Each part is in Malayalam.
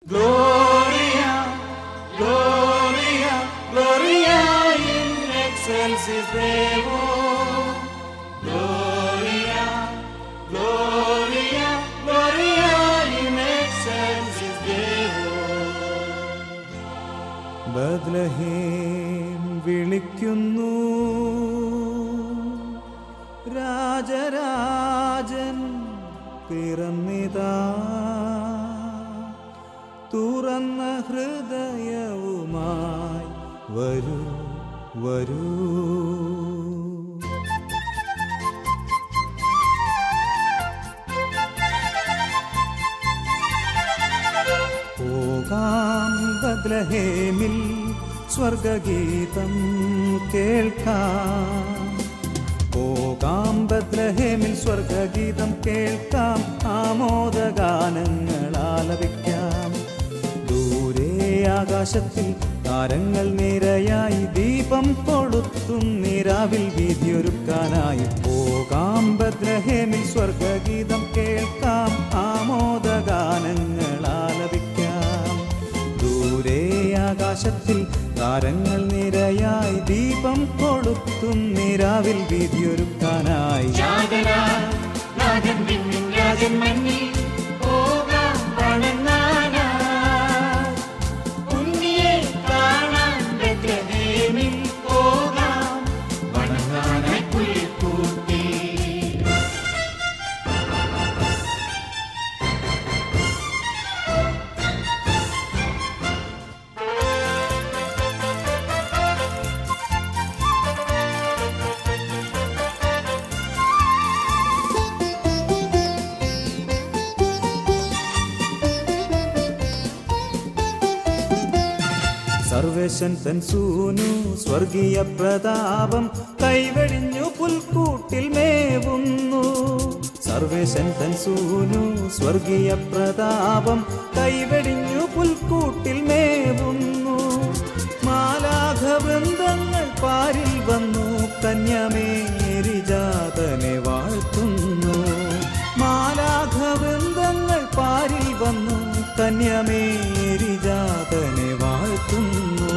Gloria, Gloria, Gloria in excelsis Deo. Gloria, Gloria, Gloria in excelsis Deo. Bethlehem വിളിക്കുന്നു, രാജരാജൻ പിറന്നിതാ. തുറന്ന ഹൃദയവുമായി വരൂ വരൂ. പോകാം ബത്ലഹേമിൽ സ്വർഗഗീതം കേൾക്കാം. പോകാം ബത്ലഹേമിൽ സ്വർഗഗീതം കേൾക്കാം. ആമോദഗാനങ്ങൾ ആലപിക്കാം. ദൂരെ ആകാശത്തിൽ താരങ്ങൾ നിരയായി ദീപം കൊളുത്തും നിരാവിൽ വീതിയൊരുക്കാനായി. പോകാം ബത്ലഹേമിൽ സ്വർഗഗീതം കേൾക്കാം. ആമോദഗാനങ്ങൾ ആലപിക്കാം. ദൂരെ ആകാശത്തിൽ താരങ്ങൾ നിരയായി ദീപം കൊളുത്തും നിരാവിൽ വീതിയൊരുക്കാനായി. സർവേശൻ തൻ സൂനു സ്വർഗീയ പ്രതാപം കൈവെടിഞ്ഞു പുൽക്കൂട്ടിൽ മേവുന്നു. സർവേശൻ തൻ സൂനു സ്വർഗീയ പ്രതാപം കൈവെടിഞ്ഞു പുൽക്കൂട്ടിൽ മേവുന്നു. മാലാഖ വൃന്ദങ്ങൾ പാരിൽ വന്നു കന്യമേരി ജാതനെ വാഴ്ത്തുന്നു. മാലാഖ വൃന്ദങ്ങൾ പാരിൽ വന്നു കന്യമേരി ജാതനെ വാഴ്ത്തുന്നു.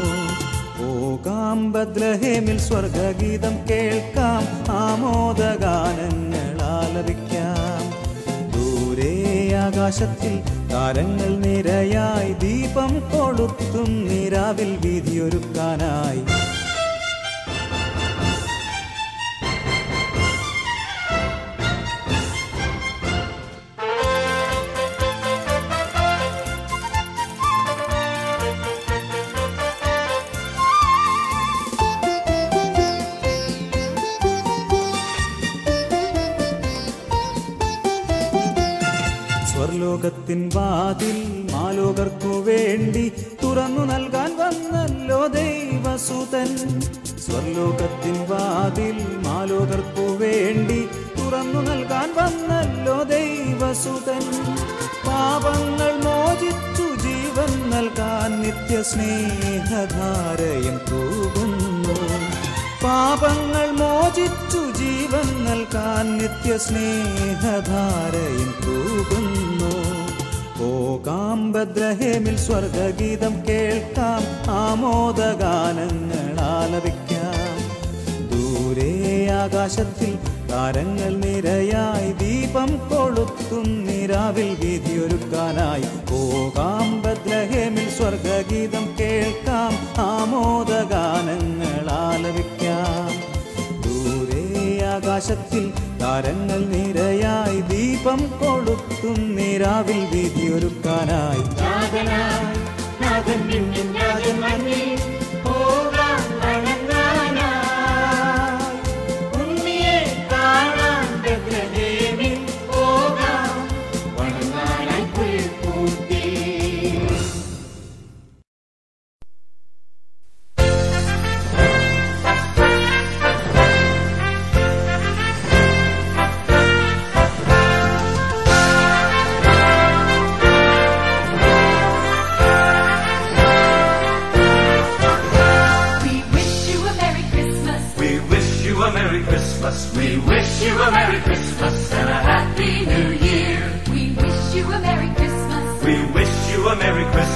പോകാം ബത്ലഹേമിൽ സ്വർഗഗീതം കേൾക്കാം. ആമോദഗാനങ്ങൾ ആലപിക്കാം. ദൂരെ ആകാശത്തിൽ താരങ്ങൾ നിരയായി ദീപം കൊളുത്തും നിരാവിൽ വീതിയൊരുക്കാനായി. സ്വർലോകത്തിൻ വാതിൽ മാലോകർക്കു വേണ്ടി തുറന്നു നൽകാൻ വന്നല്ലോ ദൈവസുതൻ. സ്വർലോകത്തിൻ വാതിൽ മാലോകർക്കു വേണ്ടി തുറന്നു നൽകാൻ വന്നല്ലോ ദൈവസുതൻ. പാപങ്ങൾ മോചിച്ചു ജീവൻ നൽകാൻ നിത്യസ്നേഹധാരയും തൂകുന്നു. പാപങ്ങൾ മോചിച്ചു ജീവൻ നൽകാൻ നിത്യസ്നേഹധാരയും തൂകുന്നു. പോകാം ബത്ലഹേമിൽ സ്വർഗഗീതം കേൾക്കാം. ആമോദഗാനങ്ങൾ ആലപിക്കാം. ദൂരെ ആകാശത്തിൽ താരങ്ങൾ നിരയായി ദീപം കൊളുത്തും നിരാവിൽ വീതിയൊരുക്കാനായി. പോകാം ബത്ലഹേമിൽ സ്വർഗഗീതം കേൾക്കാം. ആമോദഗാനങ്ങൾ ആലപിക്കാം. ദൂരെ ആകാശത്തിൽ താരങ്ങൾ നിരയായി ദീപം കൊളുത്തും നിരാവിൽ വീതിയൊരുക്കാനായി. We wish you a Merry Christmas and a Happy New Year. We wish you a Merry Christmas. We wish you a Merry Christmas.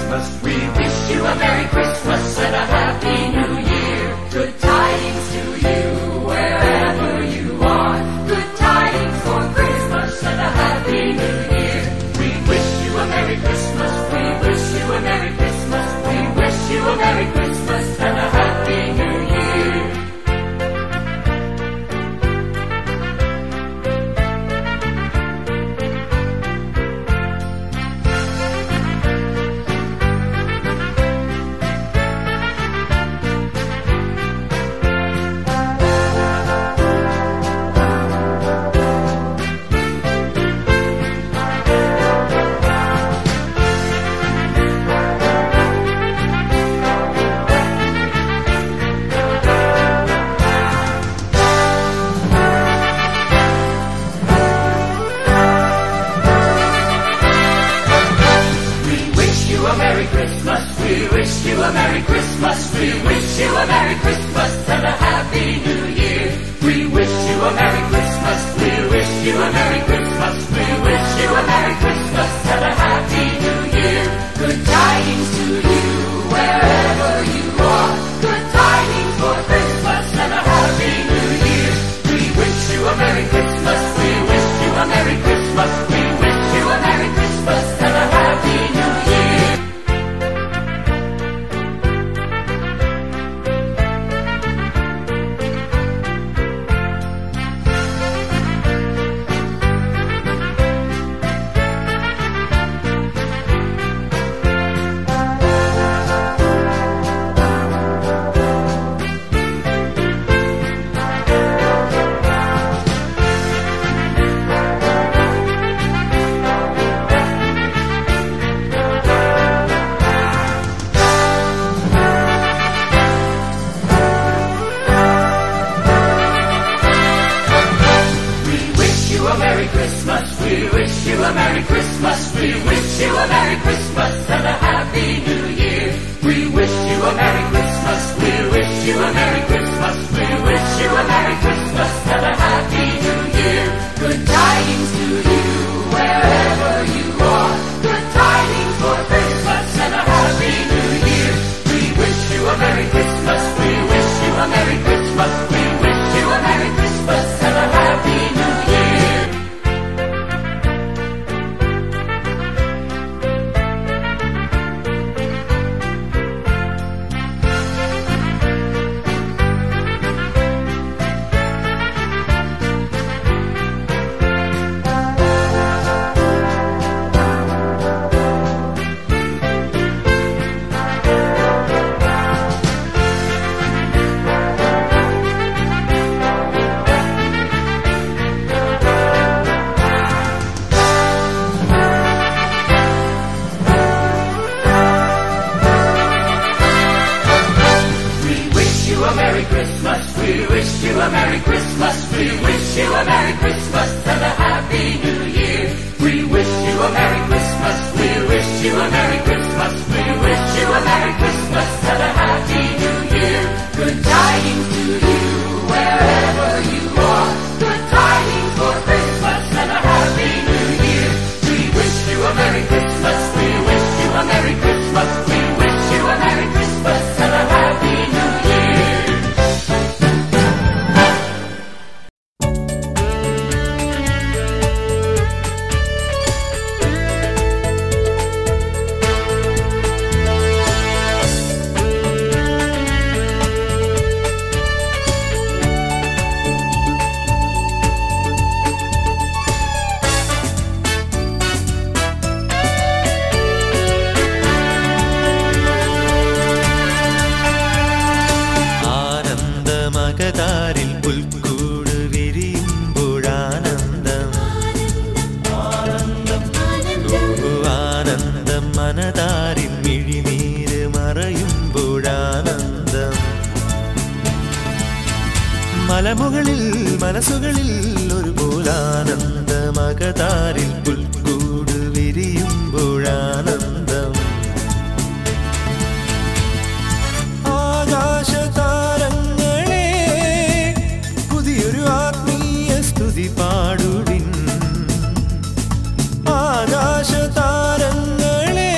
a Merry Christmas. We wish you a Merry Christmas. We wish you a Merry Christmas and a Happy New Year. We wish you a Merry Christmas. We wish you a Merry Christmas. We wish you a Merry Christmas and a Happy New Year. Good tidings to you wherever you are. Good tidings for Christmas and a Happy New Year. We wish you a Merry Christmas. We wish you a Merry Christmas. We wish you a Merry Christmas and a Happy New Year. We wish you a Merry Christmas. We wish you a Merry Christmas and a Happy New Year. We wish you a Merry Christmas. We wish you a Merry Christmas. We wish you a Merry Christmas and a Happy New Year. Good tidings to you wherever you are. Good tidings for Christmas and a Happy New Year. We wish you a Merry Christmas. We wish you a Merry Christmas. We wish you a Merry Christmas and a Happy New Year. We wish you a Merry Christmas. We wish you a Merry Christmas and a Happy New Year. We wish you a Merry Christmas. We wish you a Merry Christmas. We wish you a Merry Christmas and a Happy New Year. Good tidings to you wherever you are. Good tidings for Christmas and a Happy New Year. We wish you a Merry Christmas. We wish you a Merry Christmas. We wish you a Merry Christmas and a Happy New Year. മലമുകളിൽ മനസ്സുകളിൽ ഒരുപോലാനന്ദമകതാരിൽ പുൽക്കൂട് വിരിയുമ്പോഴാനന്ദം ആകാശതാരങ്ങളെ പുതിയൊരു ആത്മീയ സ്തുതി പാടുവിൻ ആകാശതാരങ്ങളെ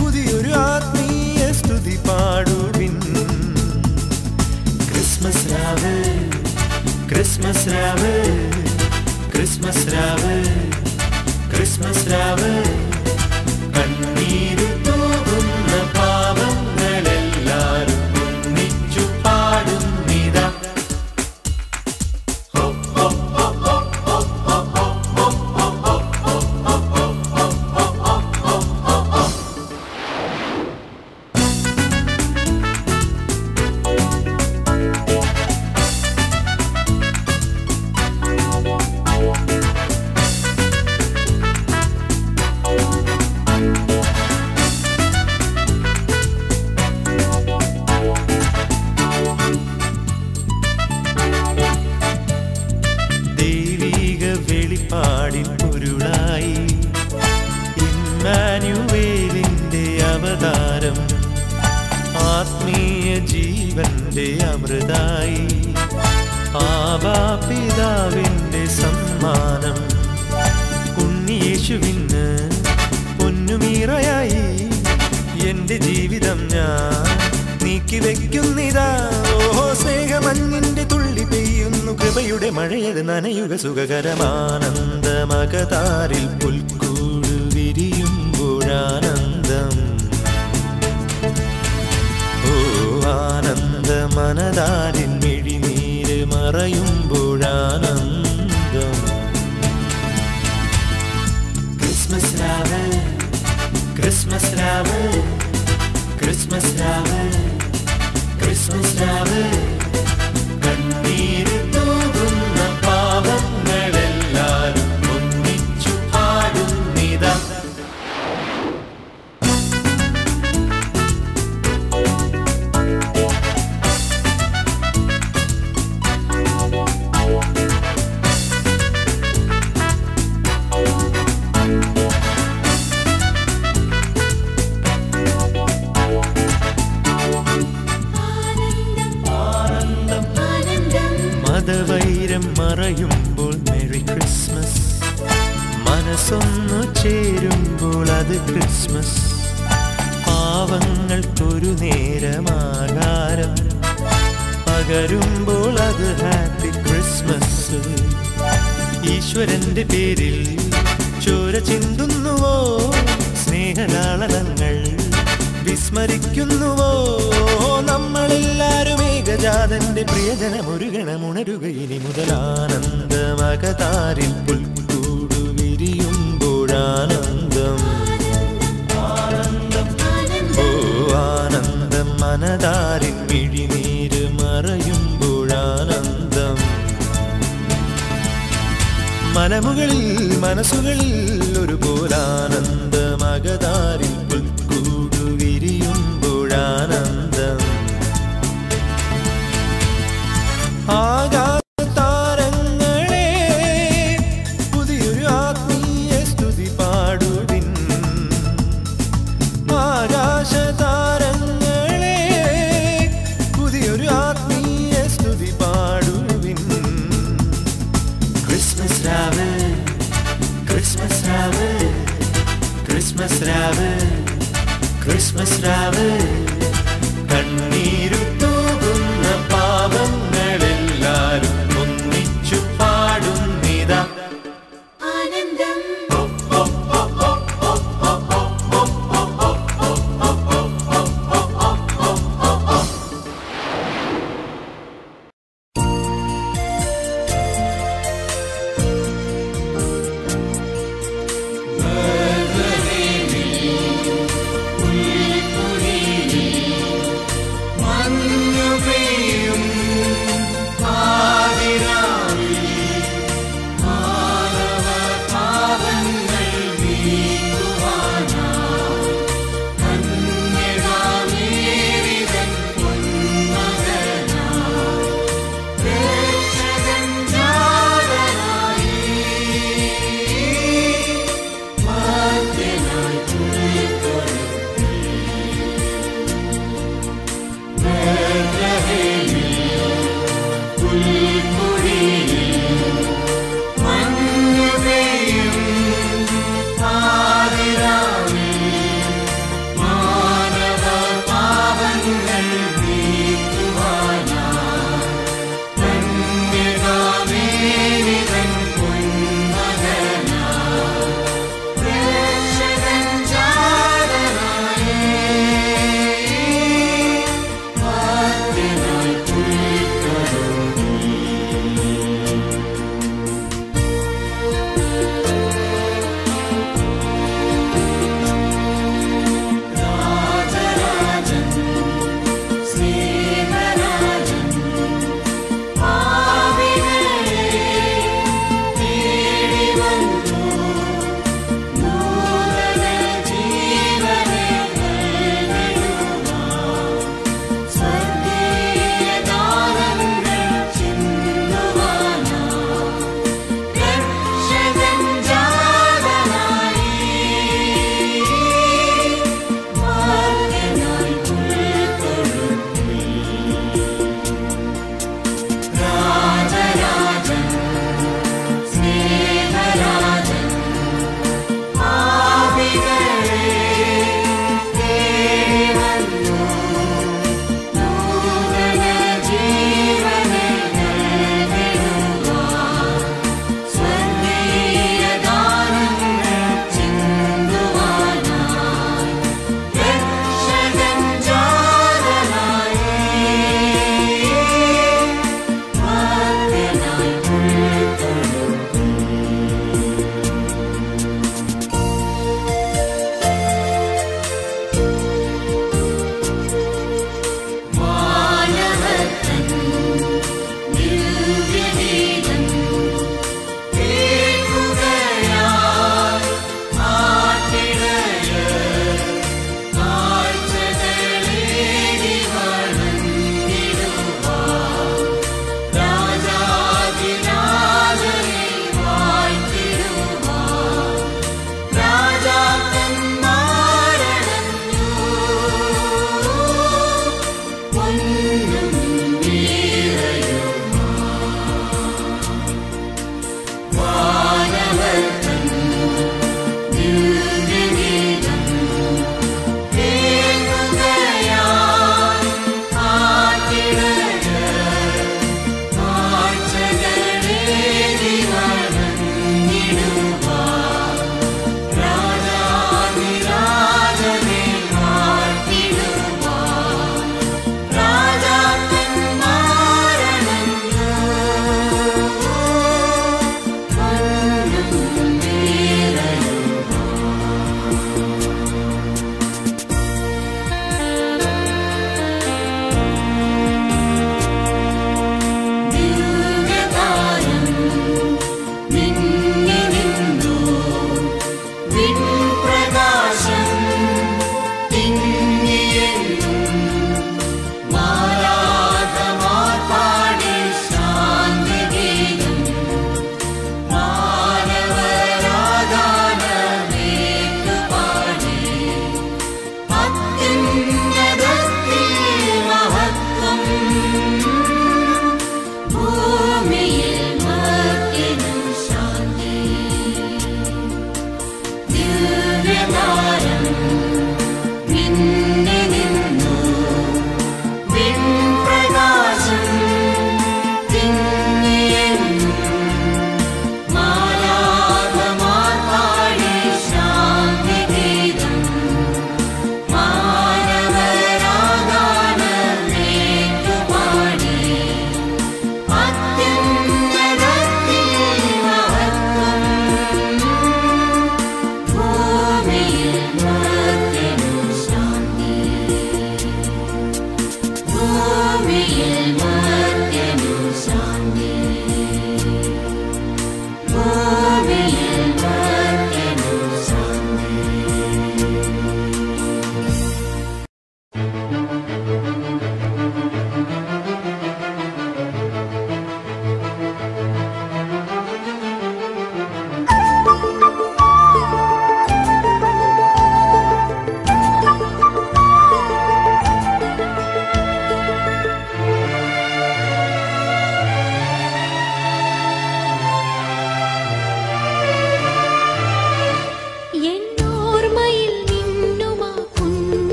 പുതിയൊരു ആത്മീയ സ്തുതി പാടുവിൻ Christmas രാവ് Christmas രാവ് Christmas രാവ് Christmas രാവ് എൻ്റെ അമൃതായി ആബാപിതാവിൻ്റെ സമ്മാനം ഉണ്ണിയേശുവിന് പൊന്നുമീറയായി എൻ്റെ ജീവിതം ഞാൻ നീക്കി വെക്കുന്നിതാ. ഓഹോ സ്നേഹമഞ്ഞിൻ്റെ തുള്ളി പെയ്യുന്നു കൃപയുടെ മഴയത് നനയുക സുഖകരമാനന്ദമകതാരിൽ പുൽക്കൂട് വിരിയുമ്പോഴാനന്ദം. ഓ ആനന്ദമനതാരിൻ മിഴിനീര് മറയുമ്പോഴാനന്ദം. ക്രിസ്മസ് രാവ് ക്രിസ്മസ് രാവ് ക്രിസ്മസ് രാവ് ക്രിസ്മസ് രാവ് കണ്ണീര് തൂകുന്ന പാവങ്ങളെല്ലാരും ഒന്നിച്ചു പാടുന്നിതാ. മതവൈരം മറയുമ്പോൾ മെറി ക്രിസ്മസ്, മനസ്സൊന്നു ചേരുമ്പോൾ അത് ക്രിസ്മസ്. പാവങ്ങൾക്കൊരു നേരമാകാരം പകരുമ്പോൾ അത് ഹാപ്പി ക്രിസ്മസ്. ഈശ്വരന്റെ പേരിൽ ചോര ചിന്തുന്നുവോ, സ്നേഹലാളനങ്ങൾ വിസ്മരിക്കുന്നുവോ? നമ്മളെല്ലാരും ഏകജാതന്റെ പ്രിയജനമൊരുകണമുണരുക ഇനി മുതൽ. ആനന്ദമകതാരിൽ പുൽക്കൂടു വിരിയുമ്പോഴാനന്ദം. ഓ ആനന്ദം മനതാരിൻ മിഴിനീര് മറയുമ്പോഴാനന്ദം. മനമുകളിൽ മനസ്സുകളിൽ ഒരുപോലാനന്ദമകതാരിൽ പുൽക്കൂടു വിരിയുമ്പോഴാനന്ദം. ആകാശതാരങ്ങളെ പുതിയൊരു ആത്മീയ സ്തുതി പാടുവിൻ. ആകാശതാരങ്ങളെ പുതിയൊരു ആത്മീയ സ്തുതി പാടുവിൻ. ക്രിസ്മസ് രാവ് ക്രിസ്മസ് രാവ് ക്രിസ്മസ് രാവ് ക്രിസ്മസ് രാവ് കണ്ണീരു തൂകുന്ന പാവങ്ങളെല്ലാരും ഒന്നിച്ചു പാടുന്നിതാ. ആനന്ദം One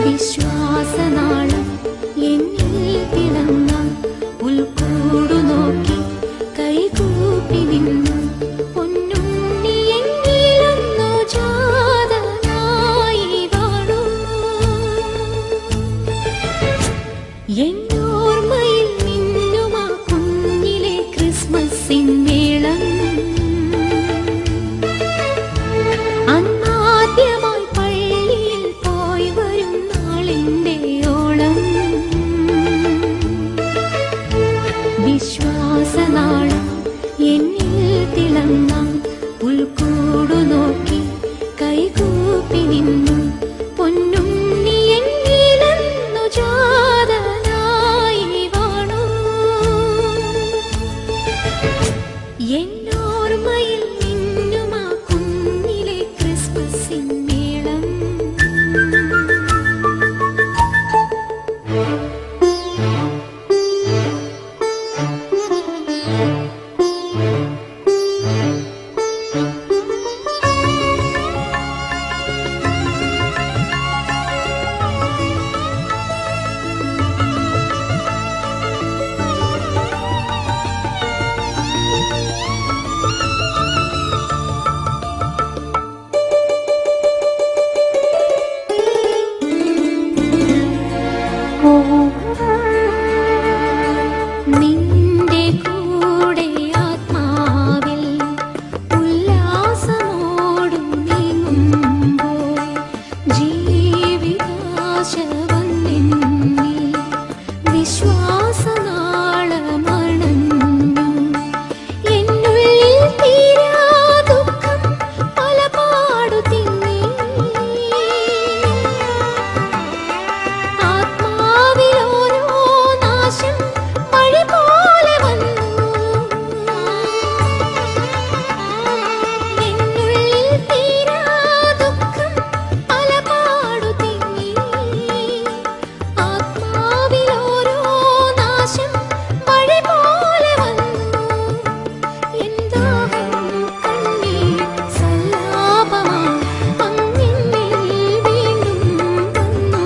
വിശ്വാസനാളം എന്നിൽ തിളങ്ങ ഉൾക്കൂടു നോക്കി കൈകൂപ്പി നിന്നു പൊന്നുണ്ണി എന്നിലൊന്നു ജാതനായി വാഴൂ. എന്നോർമ്മയിൽ മിന്നുമാ കുഞ്ഞിലെ ക്രിസ്മസിൻ മേളം. അന്നാദ്യമായി പള്ളിയിൽ പോയി വരും നാളിന്റെ ഓളം. വിശ്വാസനാളം എന്നിൽ തിളങ്ങാൻ ഉൾക്കൂടു നോക്കി കൈകൂപ്പി നിന്നു പൊന്നുണ്ണി എന്നിലെന്നു ജാതനായി വാണു. എന്നോർമ്മയിൽ മിന്നുമാ കുഞ്ഞിലെ ക്രിസ്മസിൻ മേളം. നിന്റെ കൂടെ ആത്മാവിൽ ഉല്ലാസമോടും നീങ്ങുമ്പോൾ ജീവിതാശ വന്നെന്നിൽ വിശ്വാസനാളമണഞ്ഞു. എന്നുള്ളിൽ തീരാ ദുഃഖം പലപാടു തിങ്ങി. ആത്മാവിലോരോ നാശം മഴ പോലെ വന്നു. എന്നുള്ളിൽ തീരാ ദുഃഖം പലപാടു തിങ്ങി. ആത്മാവിലോരോ നാശം മഴ പോലെ വന്നു. എന്താഹം കണ്ണീർ സല്ലാപമായി അങ്ങിന്നിൽ വീണ്ടും വന്നു.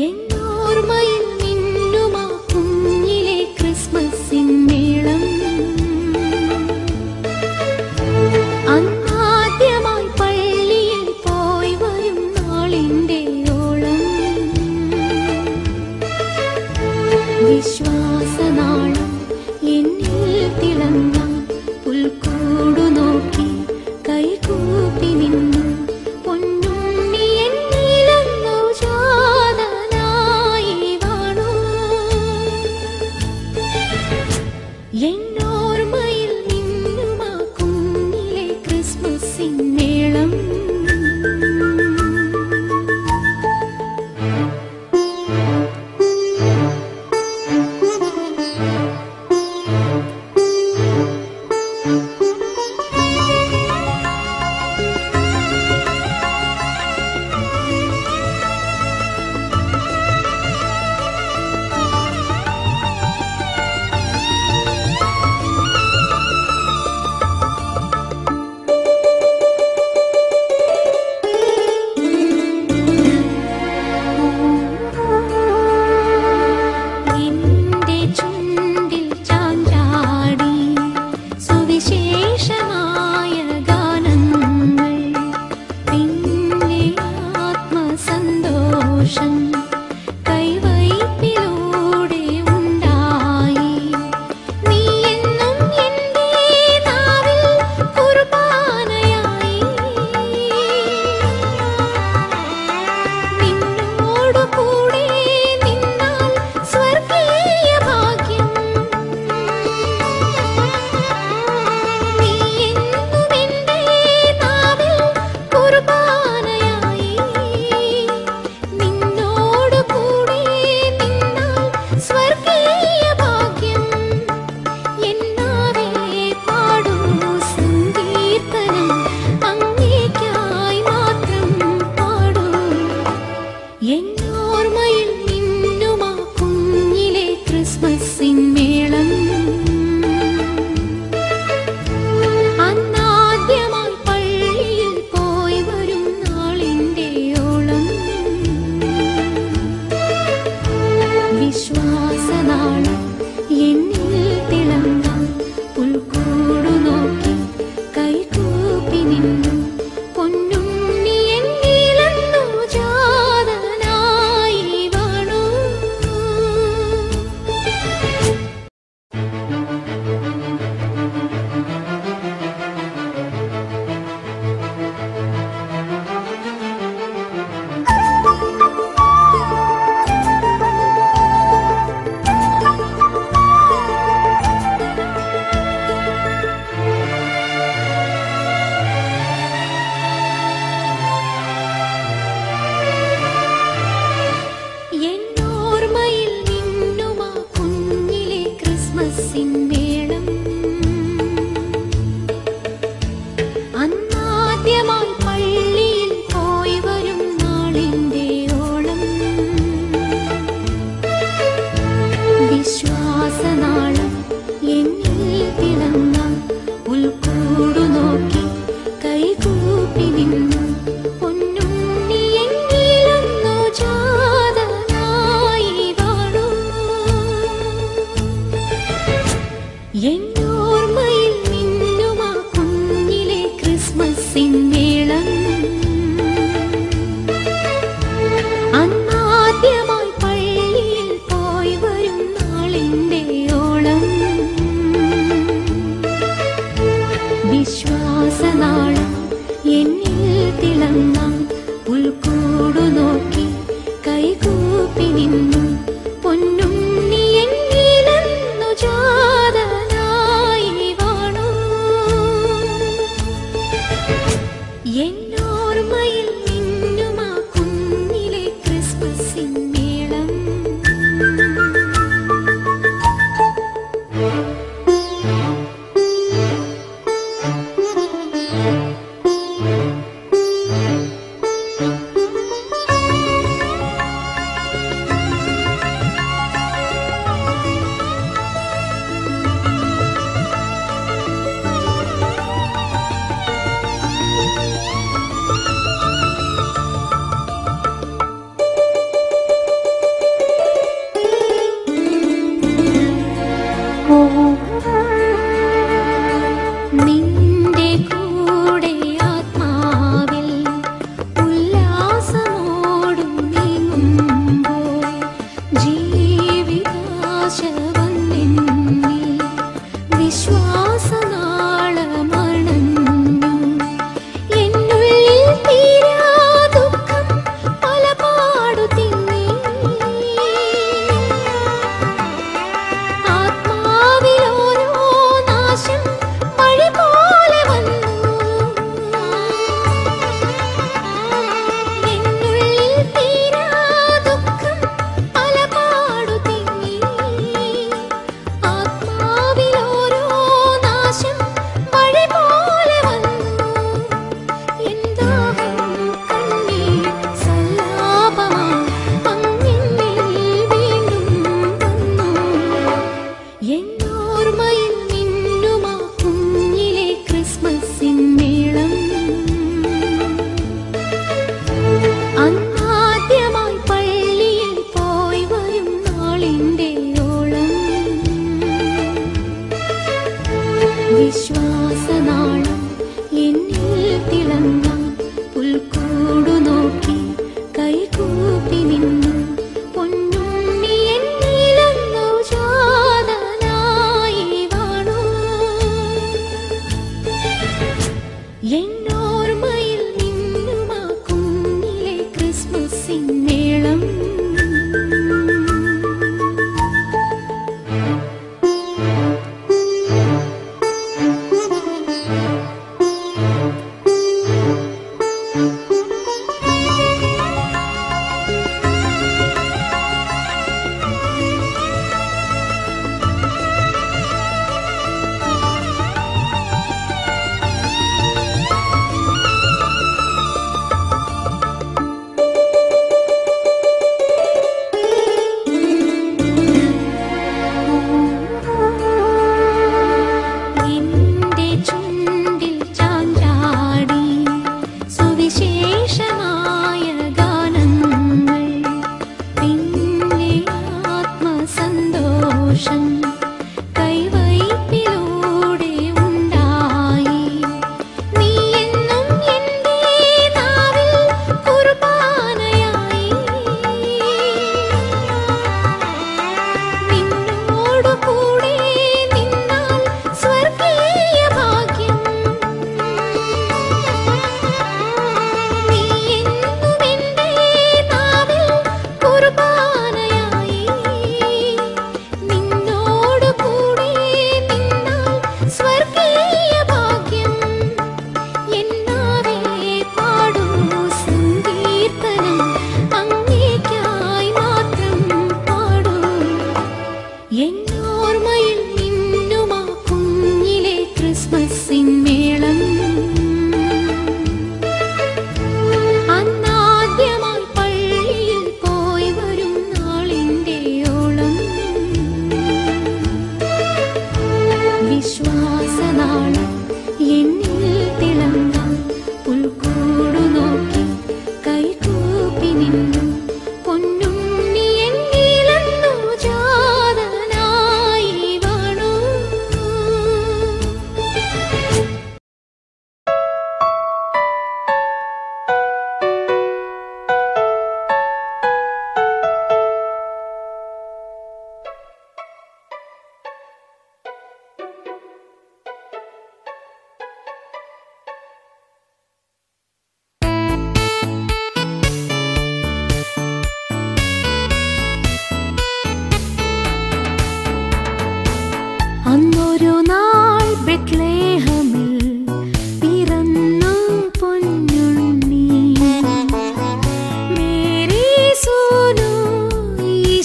എന്നോർമ്മയിൽ മിന്നുമാ കുഞ്ഞിലെ ക്രിസ്മസിൻ മേളം. അന്നാദ്യമായി പള്ളിയിൽ പോയി വരും നാളിന്റെ ഓളം. വിശ്വാസനാളം എന്നിൽ തിളങ്ങാൻ ഉൾക്കൂടു നോക്കി കൈകൂപ്പി നിന്നു പൊന്നുണ്ണി എന്നിലെന്നു ജാതനായി വാണു. എന്നോർമ്മയിൽ മിന്നുമാ കുഞ്ഞിലെ ക്രിസ്മസിൻ മേളം. എന്റെ ചുണ്ടിൽ ചാഞ്ചാടി സുവിശേഷമായ ഗാനങ്ങൾ. പിന്നെ ആത്മസന്തോഷം കൈവയ്പിലൂടെ ഉണ്ടായി. നീ എന്നും എന്റെ നാവിൽ കുർബാനയായി. നിന്നോടു കൂടെ നിന്നാൽ സ്വർഗീയ ഭാഗ്യം. നീ എന്നും എന്റെ നാവിൽ കുർബാനയായി. നിന്നോടു കൂടെ നിന്നാൽ സ്വർഗീയ ഭാഗ്യം. എന്നാവേ പാടൂ സങ്കീർത്തനം അങ്ങേയ്ക്കായി മാത്രം പാടൂ. എന്നോർമ്മയിൽ മിന്നുമാ കുഞ്ഞിലെ ക്രിസ്മസിൻ മേളം. അന്നാദ്യമായി പള്ളിയിൽ പോയി വരും നാളിന്റെ ഓളം. അന്നാദ്യമായി പള്ളിയിൽ പോയി വരും നാളിൻ്റെ ഓളം. വിശ്വാസനാളം എന്നിൽ തിളങ്ങാൻ ഉൾക്കൂടു നോക്കി കൈകൂപ്പി നിന്നു പൊന്നുണ്ണി എന്നിലെന്നു ജാതനായി വാണു. എന്നോർമ്മയിൽ മിന്നുമാ കുഞ്ഞിലെ ക്രിസ്മസ്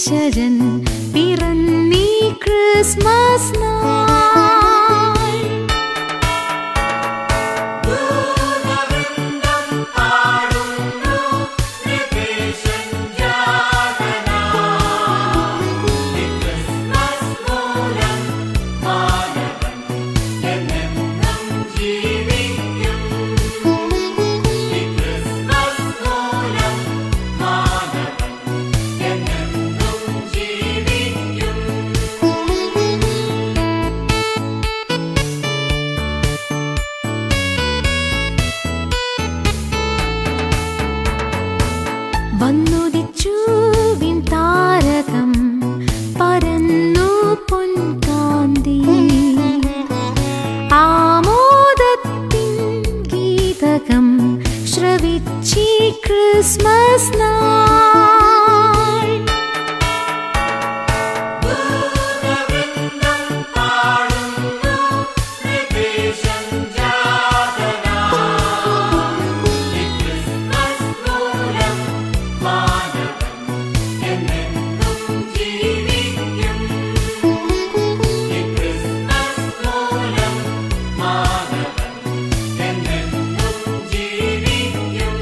വംശജൻ പിറന്നീ ക്രിസ്മസ് നാൾ. ദൂതവൃന്ദം പാടുന്നു കൃപേശൻ ജാതനായി. ഈ ക്രിസ്മസ് മൂലം മാനവൻ എന്നെന്നും ജീവിക്കും. ഈ ക്രിസ്മസ് മൂലം മാനവൻ എന്നെന്നും ജീവിക്കും. വന്നുദിച്ചു വിൺതാരകം പരന്നു പൊൻകാന്തി. ആമോദത്തിൻ ഗീതകം ശ്രവിച്ചി ക്രിസ്മസ് നാൾ. ദൂതവൃന്ദം പാടുന്നു കൃപേശൻ ജാതനായി. ഈ ക്രിസ്മസ് മൂലം മാനവൻ എന്നെന്നും ജീവിക്കും. ഈ ക്രിസ്മസ് മൂലം മാനവൻ എന്നെന്നും ജീവിക്കും.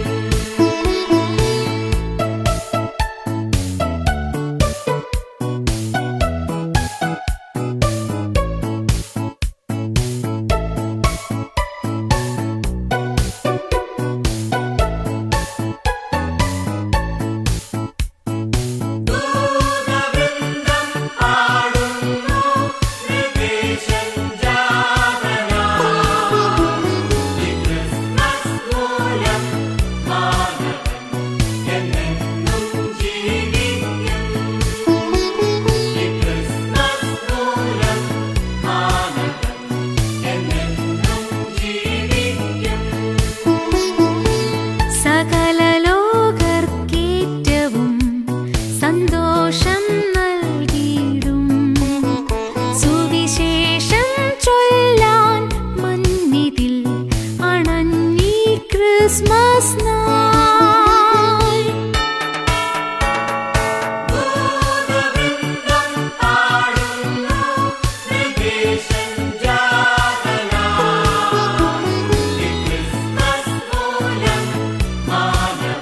ദൂതവൃന്ദം പാടുന്നു കൃപേശൻ ജാതനായി. ഈ ക്രിസ്മസ് മൂലം മാനവൻ എന്നെന്നും ജീവിക്കും. ഈ ക്രിസ്മസ് മൂലം മാനവൻ എന്നെന്നും ജീവിക്കും. സകല ലോകർക്കേറ്റവും സന്തോഷം നൽകിയിടും സുവിശേഷം ചൊല്ലാൻ മന്നിതിൽ അണഞ്ഞി ക്രിസ്മസ് നാൾ. ദൂതവൃന്ദം പാടുന്നു കൃപേശൻ ജാതനായി. ഈ ക്രിസ്മസ് മൂലം മാനവൻ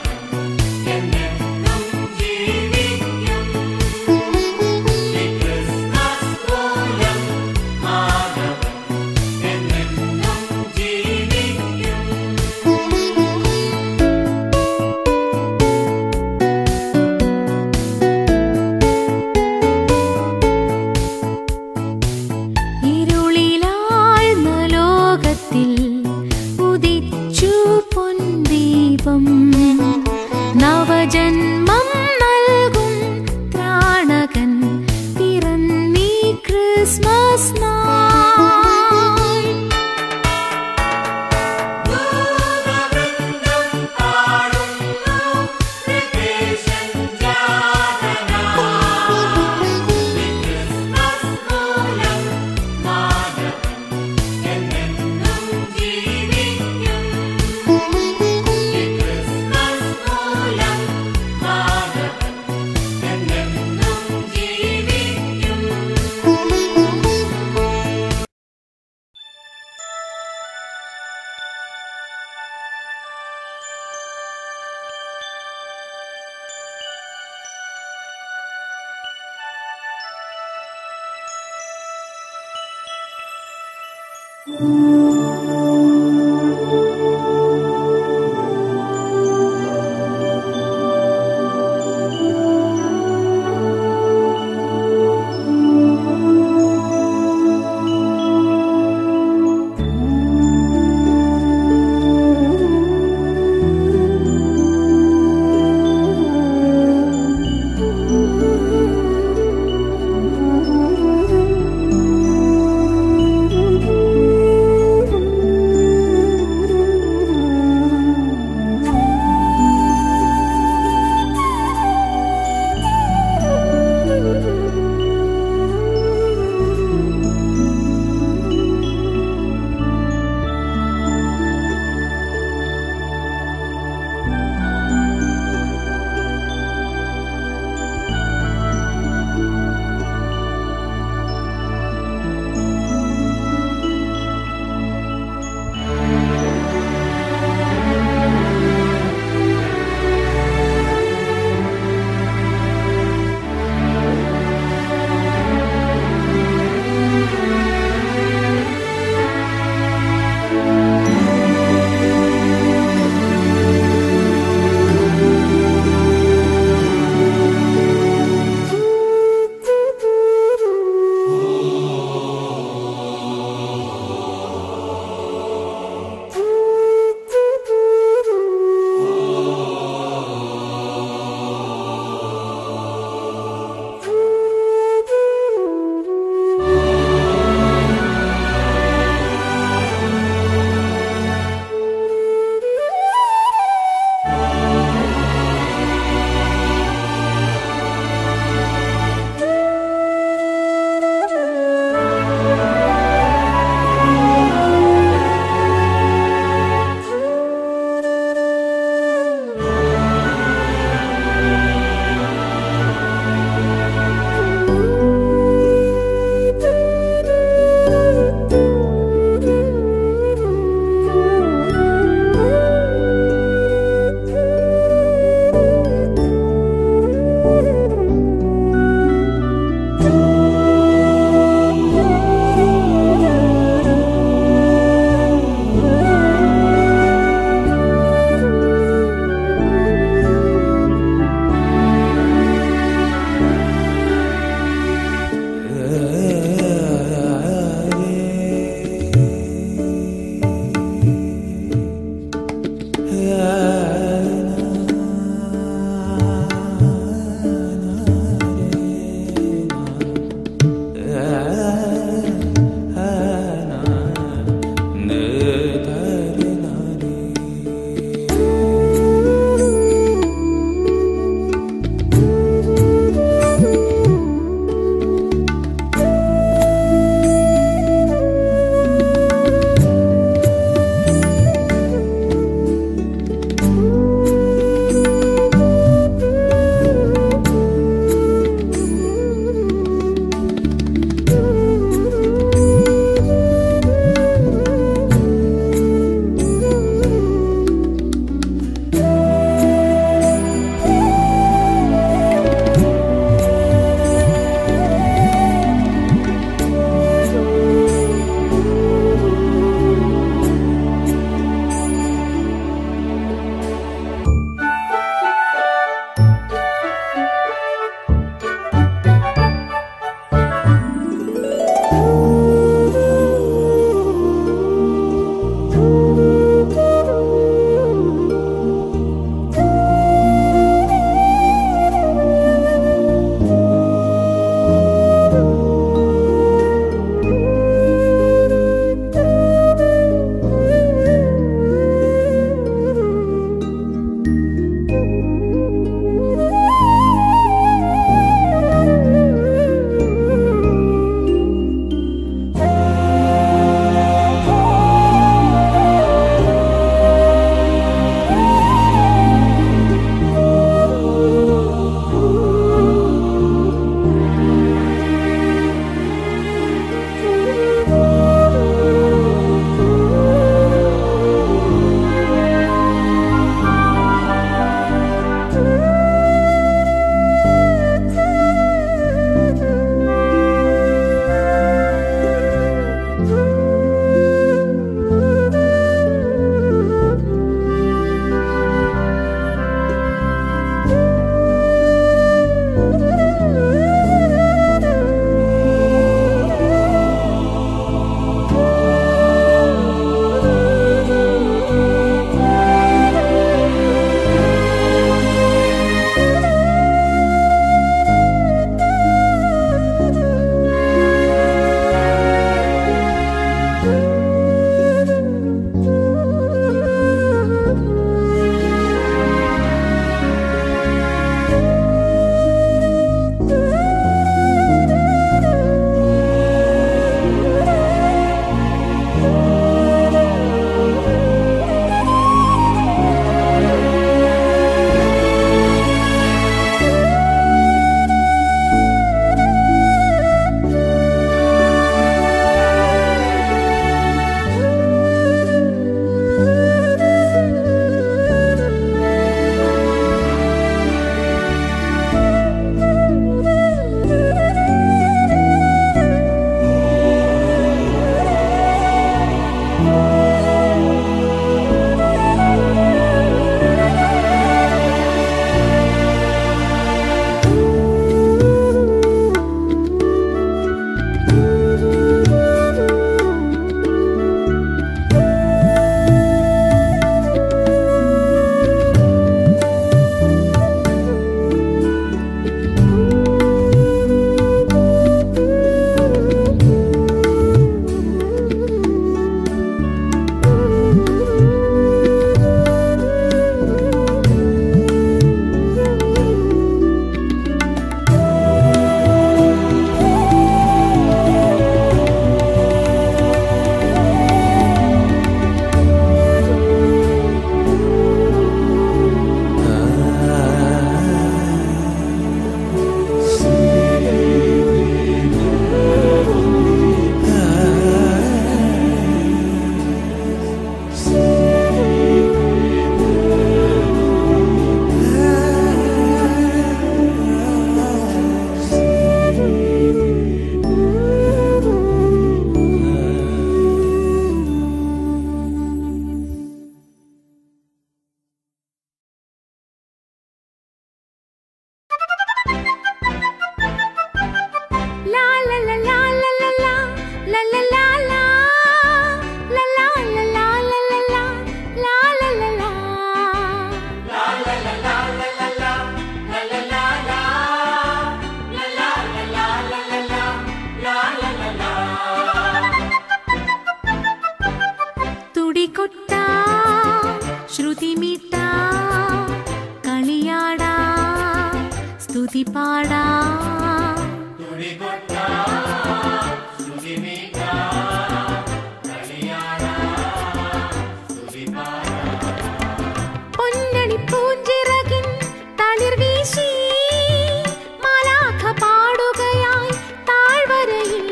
എന്നെന്നും ജീവിക്കും. ഈ ക്രിസ്മസ് മൂലം മാനവൻ എന്നെന്നും ജീവിക്കും. ഇരുളിലാഴ്ന്ന ലോകത്തിൽ ഉദിച്ചു പൊൻദീപം. നവജന്മം നൽകും ത്രാണകൻ പിറന്നീ ക്രിസ്മസ് നാൾ. ദൂതവൃന്ദം പാടുന്നു കൃപേശൻ ജാതനായി. ഈ ക്രിസ്മസ് മൂലം മാനവൻ എന്നെന്നും ജീവിക്കും. ഈ ക്രിസ്മസ് മൂലം മാനവൻ എന്നെന്നും ജീവിക്കും. സ്തുതി പാടാം. പൊന്നണി പൂഞ്ചിറകിൻ തളിർ വീശി മാലാഖ പാടുകയായി താഴ്വരയിൽ.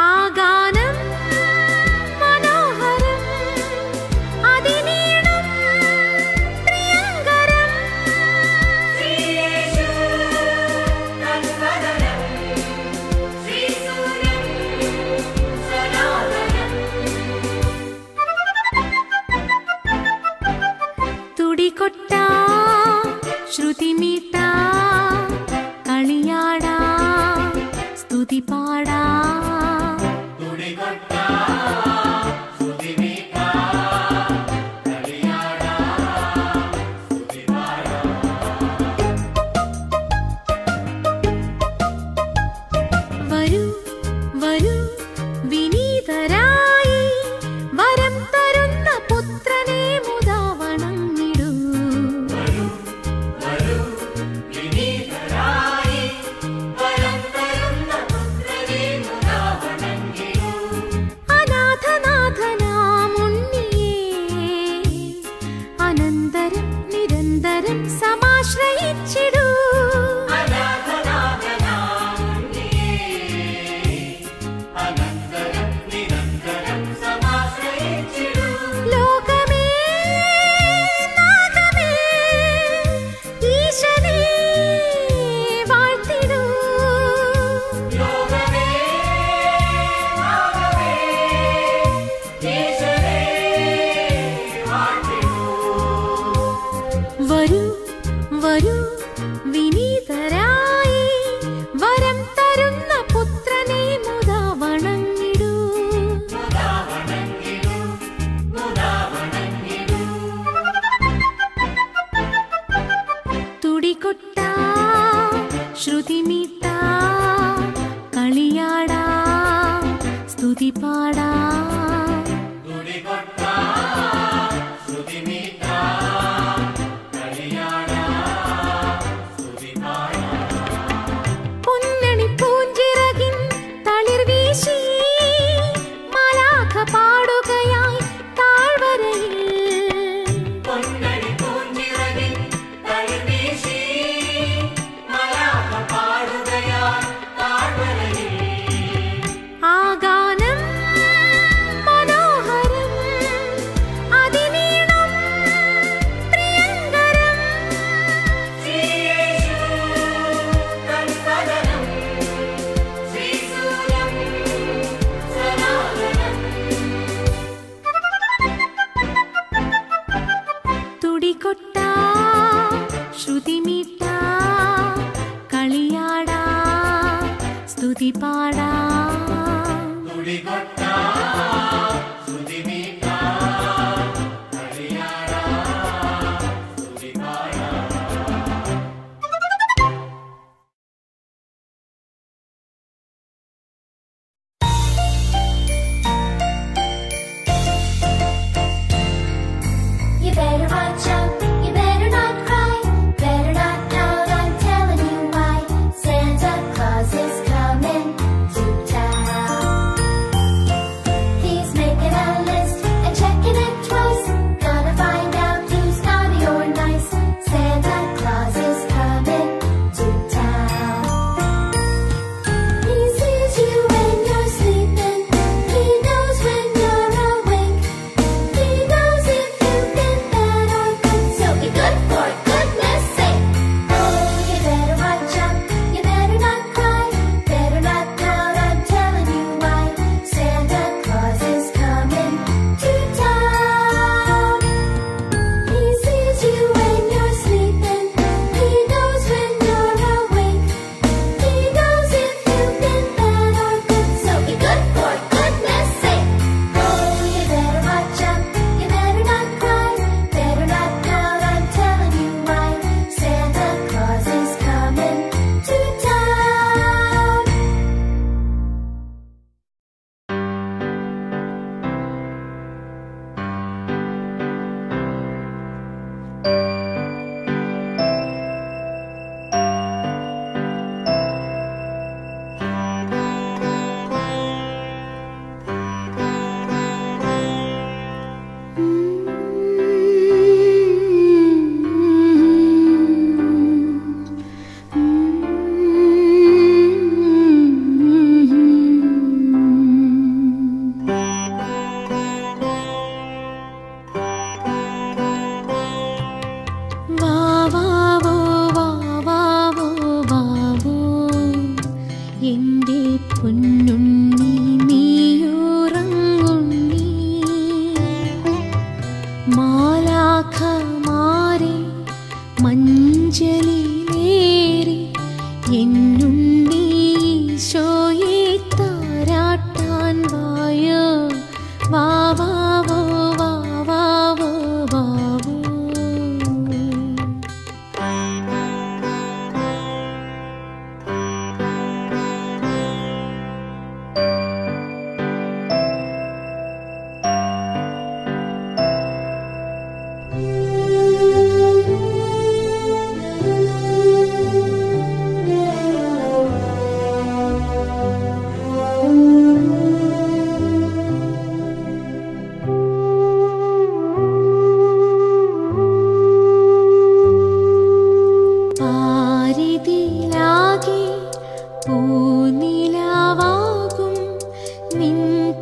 ആ ഗാനം മനോഹരം, അതിനീണം പ്രിയങ്കരം. തുടികൊട്ടാം, ശ്രുതിമീട്ടാം, കളിയാടാം, സ്തുതി പാടാം. വരൂ വരൂ വിനീതരായി വരം തരുന്ന പുത്രനെ മുദാ വണങ്ങിടൂ. അനാഥനാഥനാം ഉണ്ണിയേ അനന്തരം നിരന്തരം സമാശ്രയിച്ചിടൂ. ലോകമേ നാഗമേ ഈശനെ വാഴ്ത്തിടൂ. വരൂ വരൂ വിനീതരായി വരം തരുന്ന പുത്രനെ മുദാ വണങ്ങിടൂ. തുടികൊട്ടാം, ശ്രുതിമീട്ടാം, കളിയാടാം, സ്തുതി പാടാം. പൊന്നണി പൂഞ്ചിറകിൻ തളിർ വീശി മാലാഖ പാടുകയായി താഴ്വരയിൽ. ആ ഗാനം മനോഹരം,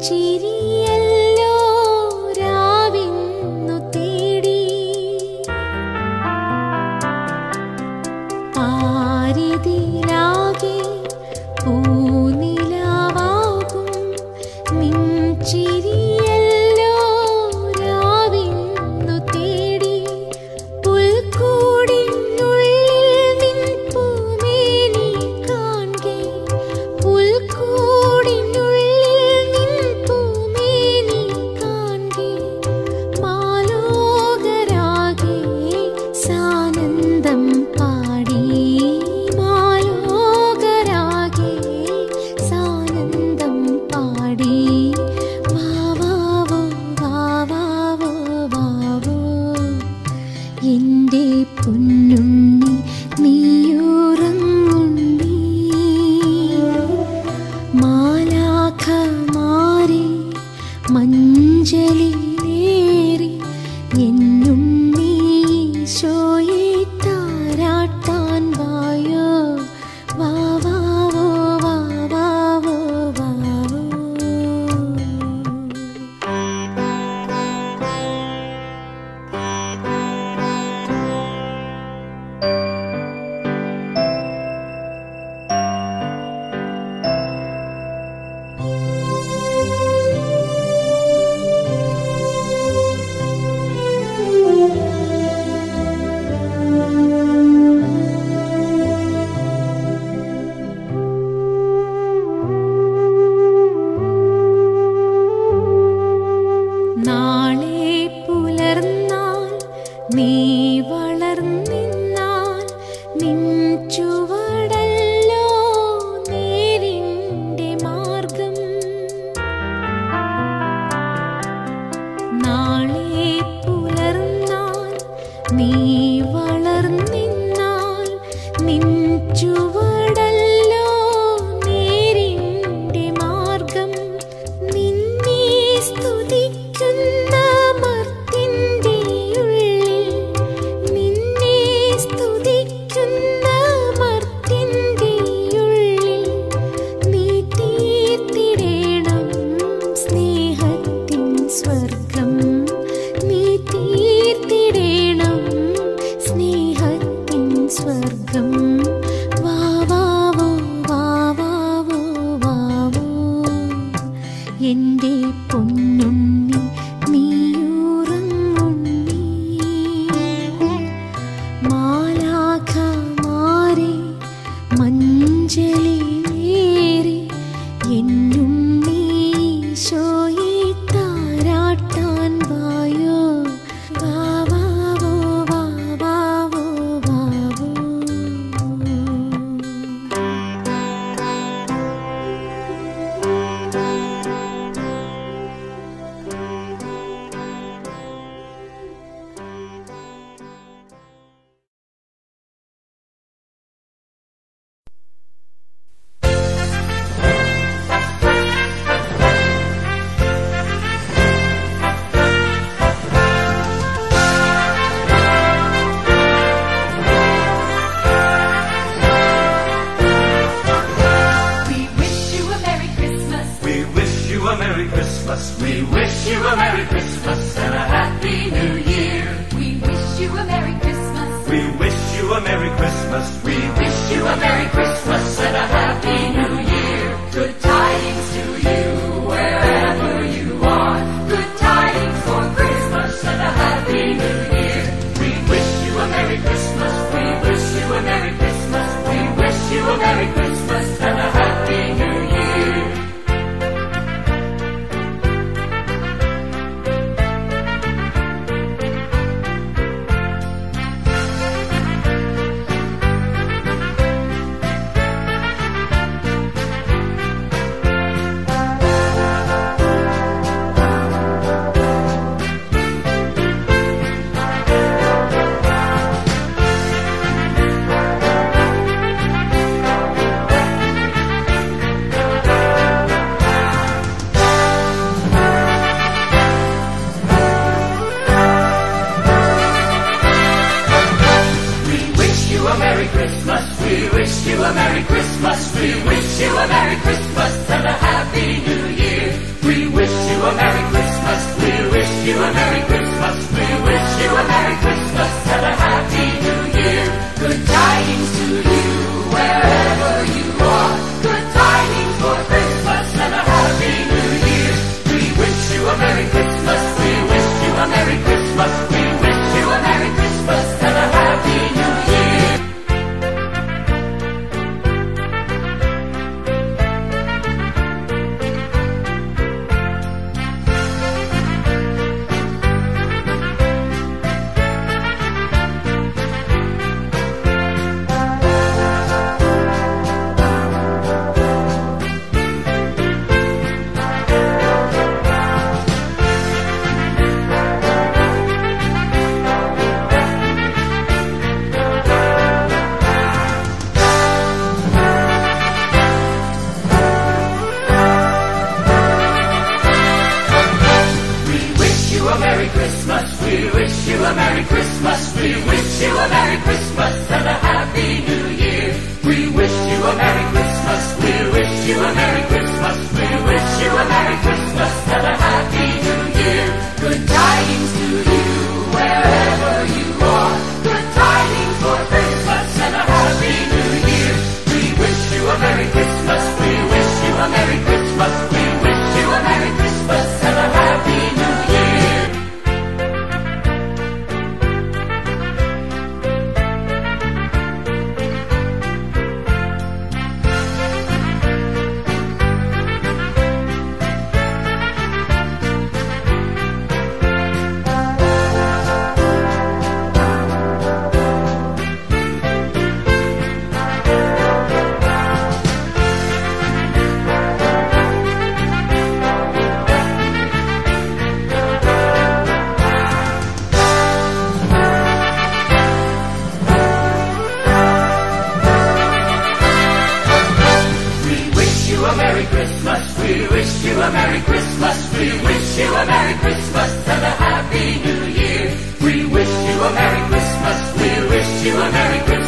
ചിരിയല്ലോ രാവിന്നു തേടി പാരിതിലാകെ പൂനിലാവാകും നിൻ ചിരിയല്ലോ രാവിന്നു തേടി പുൽക്കൂടിനുള്ളിൽ നിൻ പൂമേനി കാൺകെ പുൽക്കൂടിനുള്ളിൽ നിൻ പൂമേനി കാൺകെ മാലോകരാകെ സാനന്ദം പാടി മാലോകരാകെ സാനന്ദം പാടി വാവാവോ വാവാവോ വാവോ എന്റെ പൊന്നുണ്ണി നീയുറങ്ങുണ്ണി മാലാഖമാരെ മഞ്ചലിലേറി എന്നുണ്ണി ഈശോയെ താരാട്ടാൻ വായോ വാവാവോ വാവാവോ വാവോ. നാളെ പുലർന്നാൽ നീ വളർന്നിന്നാൽ നിൻ ചുവടല്ലോ നേരിന്റെ മാർഗം നാളെ പുലർന്നാൽ നീ വളർന്നിന്നാൽ നിൻ ചുവടല്ലോ നേരിന്റെ മാർഗം നിന്നെ സ്തുതിക്കുന്ന മർത്യന്റെ ഉള്ളിൽ നിന്നെ സ്തുതിക്കുന്ന മർത്യന്റെ ഉള്ളിൽ നീ തീർത്തിടേണം സ്നേഹത്തിൻ സ്വർഗം നീ തീർത്തിടേണം സ്നേഹത്തിൻ സ്വർഗം വാവാവോ വാവാവോ വാവോ എന്റെ പൊന്നുണ്ണി നീയുറങ്ങുണ്ണി മാലാഖമാരെ മഞ്ചലിലേറി എന്നുണ്ണി ഈശോയെ താരാട്ടാൻ വായോ വാവാവോ വാവാവോ വാവോ. We wish you a Merry Christmas. We wish you a Merry Christmas. We wish you a Merry Christmas and a Happy New Year. We wish you a Merry Christmas. We wish you a Merry Christmas. We wish you a Merry Christmas and a Happy New Year. Good tidings to you wherever you are. Good tidings for Christmas and a Happy New Year. We wish you a Merry Christmas. We wish you a Merry Christmas. We wish you a Merry Christmas and a Happy New Year. you a Merry Christmas. We wish you a Merry Christmas and a Happy New Year. We wish you a Merry Christmas. We wish you a Merry Christmas. We wish you a Merry Christmas and a Happy New Year. Good tidings to you wherever you are. Good tidings for Christmas and a Happy New Year. We wish you a Merry Christmas. We wish you a Merry Christmas. We wish you a Merry Christmas and a Happy New Year. We wish you a Merry Christmas. We wish you a Merry Christmas and a Happy New Year. We wish you a Merry Christmas. We wish you a Merry Christmas.